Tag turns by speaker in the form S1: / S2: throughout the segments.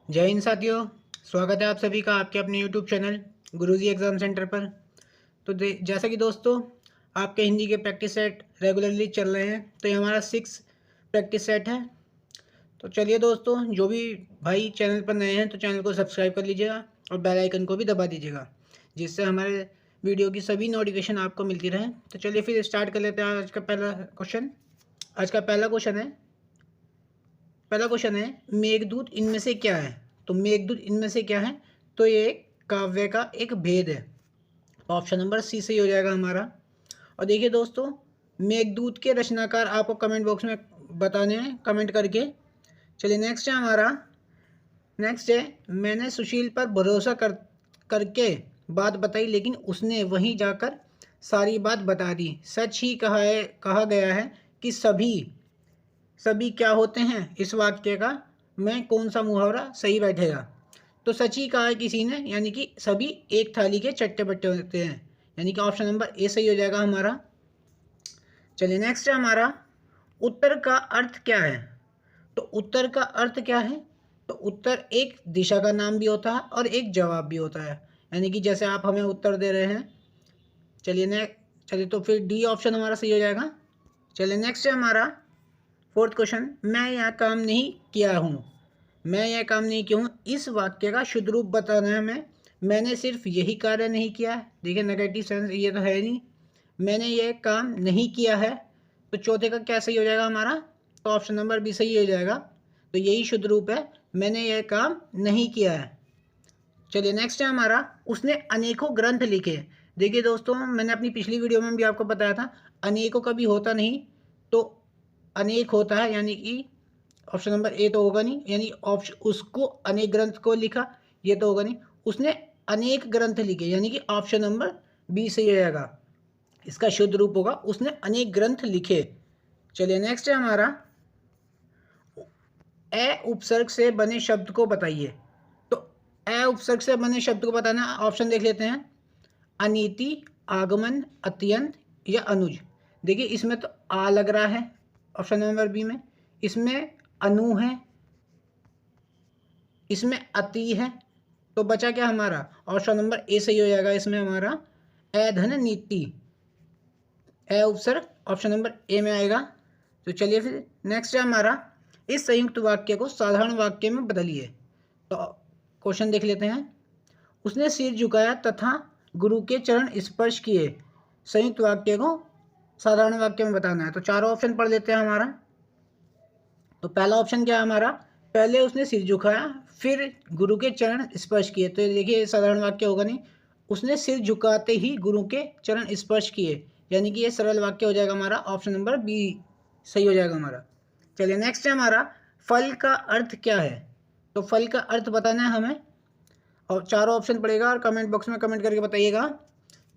S1: जय हिंद साथियों। स्वागत है आप सभी का आपके अपने यूट्यूब चैनल गुरुजी एग्ज़ाम सेंटर पर। तो जैसा कि दोस्तों आपके हिंदी के प्रैक्टिस सेट रेगुलरली चल रहे हैं, तो ये हमारा 6 प्रैक्टिस सेट है। तो चलिए दोस्तों, जो भी भाई चैनल पर नए हैं तो चैनल को सब्सक्राइब कर लीजिएगा और बेल आइकन को भी दबा दीजिएगा, जिससे हमारे वीडियो की सभी नोटिफिकेशन आपको मिलती रहे। तो चलिए फिर स्टार्ट कर लेते हैं आज का पहला क्वेश्चन। आज का पहला क्वेश्चन है मेघदूत इनमें से क्या है। तो मेघदूत इनमें से क्या है, तो ये काव्य का एक भेद है। ऑप्शन नंबर सी सही हो जाएगा हमारा। और देखिए दोस्तों, मेघदूत के रचनाकार आपको कमेंट बॉक्स में बताने हैं कमेंट करके। चलिए नेक्स्ट है मैंने सुशील पर भरोसा करके बात बताई, लेकिन उसने वहीं जाकर सारी बात बता दी। सच ही कहा गया है कि सभी सभी क्या होते हैं। इस वाक्य का मैं कौन सा मुहावरा सही बैठेगा। तो सच ही कहा है किसी ने, यानी कि सभी एक थाली के चट्टे बट्टे होते हैं, यानी कि ऑप्शन नंबर ए सही हो जाएगा हमारा। चलिए नेक्स्ट है हमारा उत्तर का अर्थ क्या है। तो उत्तर का अर्थ क्या है, तो उत्तर एक दिशा का नाम भी होता है और एक जवाब भी होता है, यानी कि जैसे आप हमें उत्तर दे रहे हैं। चलिए तो फिर डी ऑप्शन हमारा सही हो जाएगा। चलिए नेक्स्ट है हमारा फोर्थ क्वेश्चन, मैं यह काम नहीं किया हूँ। मैं यह काम नहीं किया हूँ, इस वाक्य का शुद्ध रूप बताना है हमें। मैंने सिर्फ यही कार्य नहीं किया है, देखिए नेगेटिव सेंस ये तो है नहीं। मैंने यह काम नहीं किया है, तो चौथे का क्या सही हो जाएगा हमारा, तो ऑप्शन नंबर बी सही हो जाएगा। तो यही शुद्ध रूप है, मैंने यह काम नहीं किया है। चलिए नेक्स्ट है हमारा उसने अनेकों ग्रंथ लिखे। देखिए दोस्तों, मैंने अपनी पिछली वीडियो में भी आपको बताया था अनेकों कभी होता नहीं, तो अनेक होता है, यानी कि ऑप्शन नंबर ए तो होगा नहीं, यानी ऑप्शन उसको अनेक ग्रंथ को लिखा ये तो होगा नहीं। उसने अनेक ग्रंथ लिखे, यानी कि ऑप्शन नंबर बी सही हो जाएगा। इसका शुद्ध रूप होगा उसने अनेक ग्रंथ लिखे। चलिए नेक्स्ट है हमारा ए उपसर्ग से बने शब्द को बताइए। तो ए उपसर्ग से बने शब्द को बताना, ऑप्शन देख लेते हैं। अनीति, आगमन, अत्यंत या अनुज। देखिए इसमें तो आ लग रहा है ऑप्शन नंबर बी में, इसमें अनु है, इसमें अति है, तो बचा क्या हमारा, ऑप्शन नंबर ए सही हो जाएगा इसमें हमारा। धन नीति, ए उपसर्ग ऑप्शन नंबर ए में आएगा। तो चलिए फिर नेक्स्ट है हमारा इस संयुक्त वाक्य को साधारण वाक्य में बदलिए। तो क्वेश्चन देख लेते हैं। उसने सिर झुकाया तथा गुरु के चरण स्पर्श किए। संयुक्त वाक्य को साधारण वाक्य में बताना है, तो चारों ऑप्शन पढ़ लेते हैं हमारा। तो पहला ऑप्शन क्या है हमारा, पहले उसने सिर झुकाया फिर गुरु के चरण स्पर्श किए। तो देखिए साधारण वाक्य होगा नहीं, उसने सिर झुकाते ही गुरु के चरण स्पर्श किए, यानी कि ये सरल वाक्य हो जाएगा हमारा। ऑप्शन नंबर बी सही हो जाएगा हमारा। चलिए नेक्स्ट है हमारा फल का अर्थ क्या है। तो फल का अर्थ बताना है हमें, और चारों ऑप्शन पड़ेगा और कमेंट बॉक्स में कमेंट करके बताइएगा।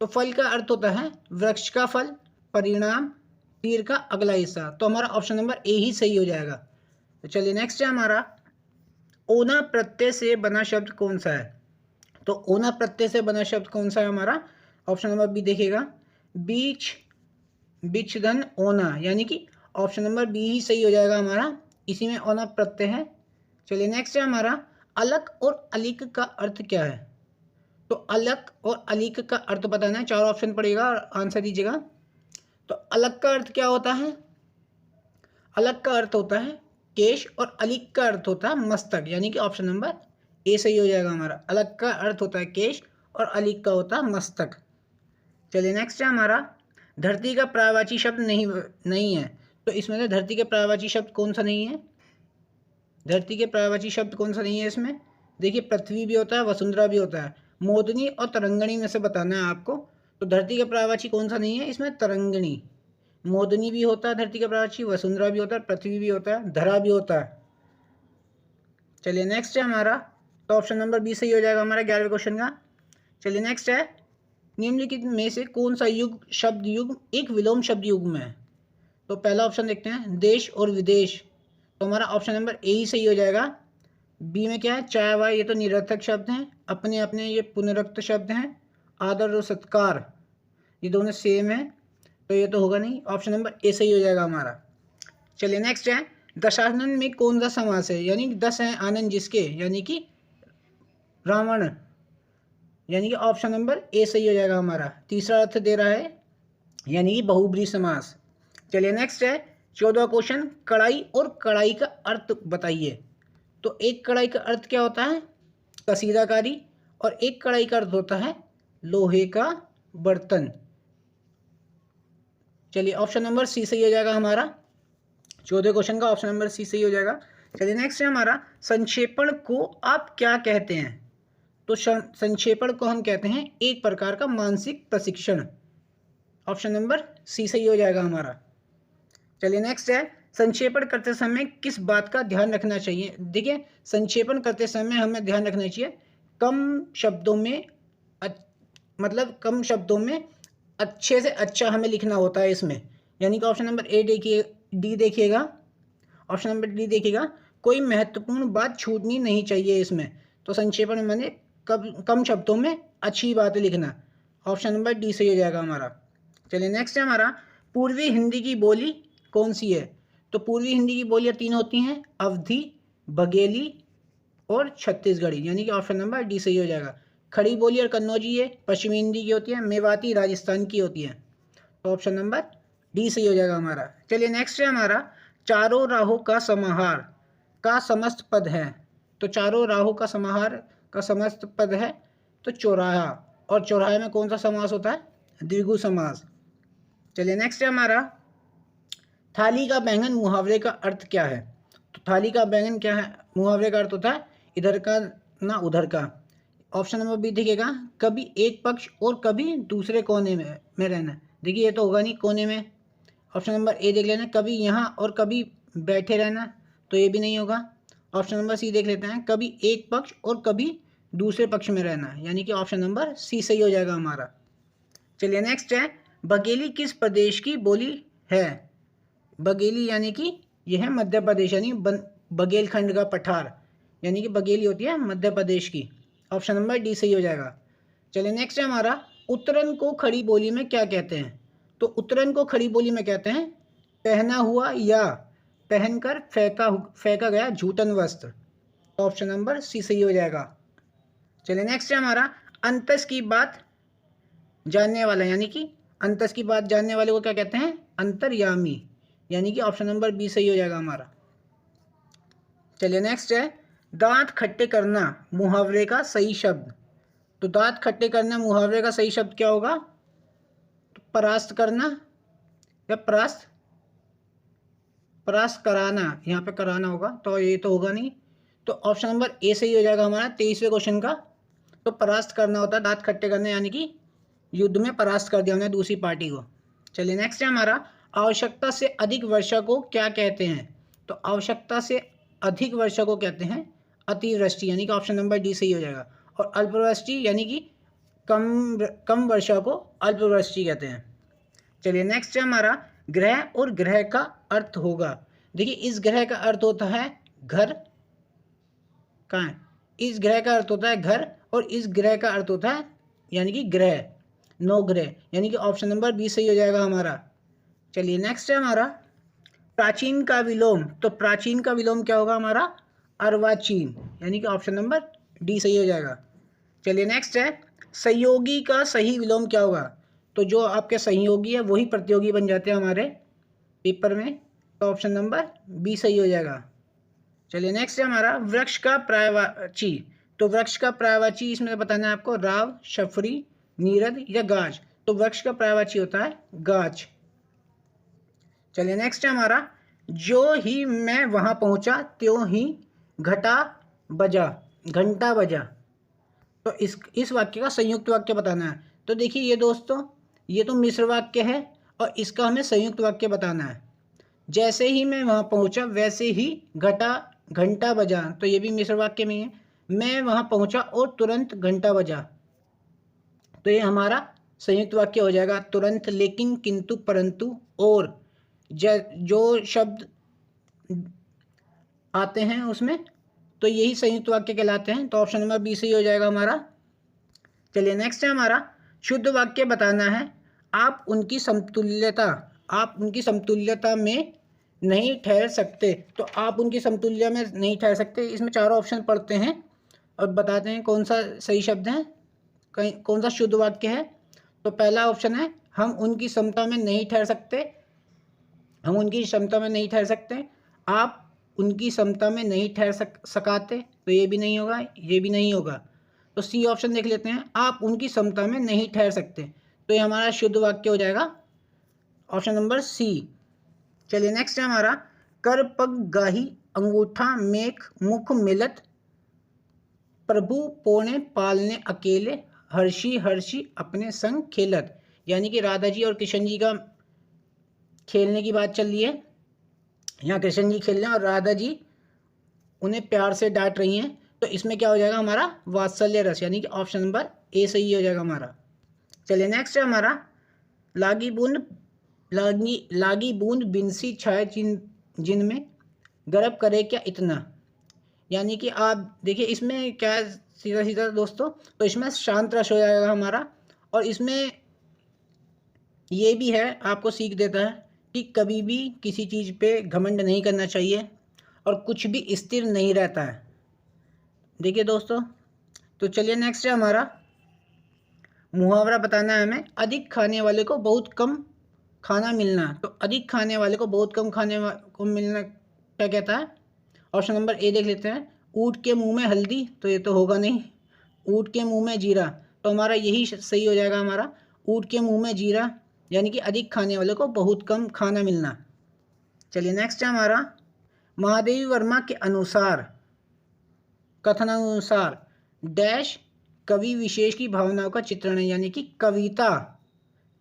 S1: तो फल का अर्थ होता है वृक्ष का फल, परिणाम, तीर का अगला हिस्सा। तो हमारा ऑप्शन नंबर ए ही सही हो जाएगा। तो चलिए नेक्स्ट है हमारा ओना प्रत्यय से बना शब्द कौन सा है। तो ओना प्रत्यय से बना शब्द कौन सा है हमारा, ऑप्शन नंबर बी देखिएगा। बीच, बिचधन, ओना, यानी कि ऑप्शन नंबर बी ही सही हो जाएगा हमारा, इसी में ओना प्रत्यय है। चलिए नेक्स्ट है हमारा अलक और अलिक का अर्थ क्या है। तो अलक और अलिक का अर्थ बताना है, चार ऑप्शन पड़ेगा और आंसर दीजिएगा। तो अलक का अर्थ क्या होता है, अलक का अर्थ होता है केश और अलिक का अर्थ होता है मस्तक, यानी कि ऑप्शन नंबर ए सही हो जाएगा हमारा। अलक का अर्थ होता है केश और अलिक का होता है मस्तक। चलिए नेक्स्ट है हमारा धरती का पर्यायवाची शब्द नहीं है। तो इसमें से धरती के पर्यायवाची शब्द कौन सा नहीं है, धरती के पर्यायवाची शब्द कौन सा नहीं है इसमें। देखिए पृथ्वी भी होता है, वसुंधरा भी होता है, मोदनी और तरंगणी में से बताना है आपको। तो धरती का पर्यायवाची कौन सा नहीं है इसमें, तरंगणी। मोदनी भी होता है धरती का पर्यायवाची, वसुंधरा भी होता है, पृथ्वी भी होता है, धरा भी होता है। चलिए नेक्स्ट है हमारा, तो ऑप्शन नंबर बी सही हो जाएगा हमारा 11वें क्वेश्चन का। चलिए नेक्स्ट है निम्नलिखित में से कौन सा शब्द युग्म एक विलोम शब्द युग्म है। तो पहला ऑप्शन देखते हैं देश और विदेश। तो हमारा ऑप्शन नंबर ए ही सही हो जाएगा। बी में क्या है, चाय वाय, ये तो निरर्थक शब्द हैं, अपने अपने ये पुनरुक्त शब्द हैं, आदर और सत्कार ये दोनों सेम है, तो ये तो होगा नहीं, ऑप्शन नंबर ए सही हो जाएगा हमारा। चलिए नेक्स्ट है दशानन में कौन सा समास है, यानी 10 है आनंद जिसके, यानी कि रावण, यानी कि ऑप्शन नंबर ए सही हो जाएगा हमारा। तीसरा अर्थ दे रहा है यानी कि बहुब्रीहि समास। चलिए नेक्स्ट है 14वां क्वेश्चन, कढ़ाई और कढ़ाई का अर्थ बताइए। तो एक कढ़ाई का अर्थ क्या होता है, कसीदाकारी, और एक कढ़ाई का अर्थ होता है लोहे का बर्तन। चलिए ऑप्शन नंबर सी सही हो जाएगा हमारा, 14 क्वेश्चन का ऑप्शन नंबर सी सही हो जाएगा। चलिए नेक्स्ट है हमारा, संक्षेपण को आप क्या कहते हैं। तो संक्षेपण को हम कहते हैं एक प्रकार का मानसिक प्रशिक्षण। ऑप्शन नंबर सी सही हो जाएगा हमारा। चलिए नेक्स्ट है, संक्षेपण करते समय किस बात का ध्यान रखना चाहिए। देखिए संक्षेपण करते समय हमें ध्यान रखना चाहिए कम शब्दों में मतलब कम शब्दों में अच्छे से अच्छा हमें लिखना होता है इसमें, यानी कि ऑप्शन नंबर ए देखिए, डी देखिएगा, ऑप्शन नंबर डी देखिएगा, कोई महत्वपूर्ण बात छूटनी नहीं चाहिए इसमें। तो संक्षेपण मैंने कम शब्दों में अच्छी बातें लिखना, ऑप्शन नंबर डी सही हो जाएगा हमारा। चलिए नेक्स्ट है हमारा, पूर्वी हिंदी की बोली कौन सी है। तो पूर्वी हिंदी की बोलियाँ 3 होती हैं, अवधी, बघेली और छत्तीसगढ़ी, यानी कि ऑप्शन नंबर डी सही हो जाएगा। खड़ी बोली और कन्नौजी ये पश्चिमी हिंदी की होती है, मेवाती राजस्थान की होती है। तो ऑप्शन नंबर डी सही हो जाएगा हमारा। चलिए नेक्स्ट है हमारा, चारों राहों का समाहार का समस्त पद है। तो चारों राहों का समाहार का समस्त पद है तो चौराहा, और चौराहे में कौन सा समास होता है, द्विगु समास। चलिए नेक्स्ट है हमारा, थाली का बैंगन मुहावरे का अर्थ क्या है। तो थाली का बैंगन क्या है, मुहावरे का अर्थ होता है इधर का ना उधर का। ऑप्शन नंबर बी देखिएगा, कभी एक पक्ष और कभी दूसरे कोने में रहना। देखिए ये तो होगा नहीं कोने में। ऑप्शन नंबर ए देख लेना, कभी यहाँ और कभी बैठे रहना, तो ये भी नहीं होगा। ऑप्शन नंबर सी देख लेते हैं, कभी एक पक्ष और कभी दूसरे पक्ष में रहना, यानी कि ऑप्शन नंबर सी सही हो जाएगा हमारा। चलिए नेक्स्ट है, बघेली किस प्रदेश की बोली है। बघेली यानी कि यह है मध्य प्रदेश, यानी बघेलखंड का पठार, यानी कि बघेली होती है मध्य प्रदेश की। ऑप्शन नंबर डी सही हो जाएगा। चलिए नेक्स्ट है हमारा, उत्तरन को खड़ी बोली में क्या कहते हैं। तो उत्तरन को खड़ी बोली में कहते हैं पहना हुआ या पहनकर फेंका गया झूठन वस्त्र। तो ऑप्शन नंबर सी सही हो जाएगा। चलिए नेक्स्ट है हमारा, अंतस की बात जानने वाला, यानी कि अंतस की बात जानने वाले को क्या कहते हैं, अंतर्यामी, यानी कि ऑप्शन नंबर बी सही हो जाएगा हमारा। चलिए नेक्स्ट है, दांत खट्टे करना मुहावरे का सही शब्द। तो दांत खट्टे करना मुहावरे का सही शब्द क्या होगा, तो परास्त करना या परास्त कराना, यहाँ पे कराना होगा, तो ये तो होगा नहीं। तो ऑप्शन नंबर ए सही हो जाएगा हमारा 23वें क्वेश्चन का। तो परास्त करना होता है दांत खट्टे करना, यानी कि युद्ध में परास्त कर दिया हमने दूसरी पार्टी को। चलिए नेक्स्ट है हमारा, आवश्यकता से अधिक वर्षा को क्या कहते हैं। तो आवश्यकता से अधिक वर्षा को कहते हैं अतिवृष्टि, यानी कि ऑप्शन नंबर डी सही हो जाएगा। और अल्पवृष्टि यानी कि कम वर्षा को अल्पवृष्टि कहते हैं। चलिए नेक्स्ट है हमारा, ग्रह और ग्रह का अर्थ होगा। देखिए इस ग्रह का अर्थ होता है घर, कहाँ है, इस ग्रह का अर्थ होता है घर, और इस ग्रह का अर्थ होता है यानी कि ग्रह, नौ ग्रह, यानी कि ऑप्शन नंबर बी सही हो जाएगा हमारा। चलिए नेक्स्ट है हमारा, प्राचीन का विलोम। तो प्राचीन का विलोम क्या होगा हमारा, अर्वाचीन, यानी कि ऑप्शन नंबर डी सही हो जाएगा। चलिए नेक्स्ट है, सहयोगी का सही विलोम क्या होगा। तो जो आपके सहयोगी है वही प्रतियोगी बन जाते हैं हमारे पेपर में, तो ऑप्शन नंबर बी सही हो जाएगा। चलिए नेक्स्ट है हमारा, वृक्ष का पर्यायवाची। तो वृक्ष का पर्यायवाची इसमें बताना है आपको, राव, शफरी, नीरद या गाछ। तो वृक्ष का पर्यायवाची होता है गाछ। चलिए नेक्स्ट है हमारा, जो ही मैं वहां पहुंचा त्यों ही घंटा बजा। तो इस वाक्य का संयुक्त वाक्य बताना है। तो देखिए ये दोस्तों, ये तो मिश्र वाक्य है और इसका हमें संयुक्त वाक्य बताना है। जैसे ही मैं वहां पहुंचा वैसे ही घंटा बजा, तो ये भी मिश्र वाक्य में है। मैं वहां पहुंचा और तुरंत घंटा बजा, तो ये हमारा संयुक्त वाक्य हो जाएगा। तुरंत, लेकिन, किंतु, परंतु और जो शब्द आते हैं उसमें, तो यही संयुक्त वाक्य कहलाते हैं। तो ऑप्शन नंबर बी सही हो जाएगा हमारा। चलिए नेक्स्ट है हमारा, शुद्ध वाक्य बताना है। आप उनकी समतुल्यता में नहीं ठहर सकते, तो आप उनकी समतुल्य में नहीं ठहर सकते। इसमें चारों ऑप्शन पढ़ते हैं और बताते हैं कौन सा सही शब्द है, कहीं कौन सा शुद्ध वाक्य है। तो पहला ऑप्शन है, हम उनकी समता में नहीं ठहर सकते। हम उनकी क्षमता में नहीं ठहर सकते। आप उनकी क्षमता में नहीं ठहर सकाते, तो ये भी नहीं होगा, ये भी नहीं होगा। तो सी ऑप्शन देख लेते हैं, आप उनकी क्षमता में नहीं ठहर सकते, तो ये हमारा शुद्ध वाक्य हो जाएगा ऑप्शन नंबर सी। चलिए नेक्स्ट है हमारा, कर पग गाही अंगूठा मेख मुख मिलत, प्रभु पोने पालने अकेले, हर्षी हर्षी अपने संग खेलत। यानी कि राधा जी और कृष्ण जी का खेलने की बात चल रही है। यहाँ कृष्ण जी खेल रहे हैं और राधा जी उन्हें प्यार से डांट रही हैं। तो इसमें क्या हो जाएगा हमारा वात्सल्य रस, यानी कि ऑप्शन नंबर ए सही हो जाएगा हमारा। चलिए नेक्स्ट है हमारा, लागी बूंद बिनसी छाए जिन में, गर्व करे क्या इतना। यानी कि आप देखिए इसमें क्या है, सीधा सीधा दोस्तों, तो इसमें शांत रस हो जाएगा हमारा। और इसमें ये भी है, आपको सीख देता है कि कभी भी किसी चीज़ पे घमंड नहीं करना चाहिए और कुछ भी स्थिर नहीं रहता है। देखिए दोस्तों, तो चलिए नेक्स्ट है हमारा, मुहावरा बताना है हमें, अधिक खाने वाले को बहुत कम खाना मिलना। तो अधिक खाने वाले को बहुत कम खाने को मिलना क्या कहता है? ऑप्शन नंबर ए देख लेते हैं, ऊँट के मुंह में हल्दी, तो ये तो होगा नहीं। ऊँट के मुंह में जीरा, तो हमारा यही सही हो जाएगा हमारा, ऊँट के मुंह में जीरा, यानी कि अधिक खाने वाले को बहुत कम खाना मिलना। चलिए नेक्स्ट है हमारा, महादेवी वर्मा के अनुसार, कथनानुसार डैश कवि विशेष की भावनाओं का चित्रण है। यानी कि कविता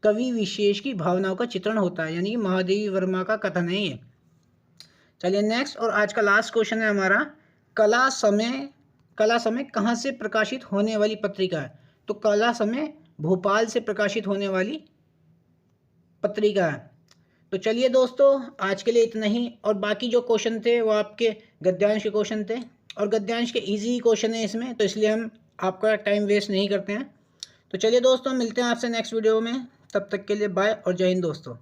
S1: कवि विशेष की भावनाओं का चित्रण होता है, यानी कि महादेवी वर्मा का कथन है ये। चलिए नेक्स्ट और आज का लास्ट क्वेश्चन है हमारा, कला समय कहाँ से प्रकाशित होने वाली पत्रिका है? तो कला समय भोपाल से प्रकाशित होने वाली पत्रिका है। तो चलिए दोस्तों, आज के लिए इतना ही। और बाकी जो क्वेश्चन थे वो आपके गद्यांश के क्वेश्चन थे, और गद्यांश के इजी क्वेश्चन है इसमें, तो इसलिए हम आपका टाइम वेस्ट नहीं करते हैं। तो चलिए दोस्तों, मिलते हैं आपसे नेक्स्ट वीडियो में। तब तक के लिए बाय और जय हिंद दोस्तों।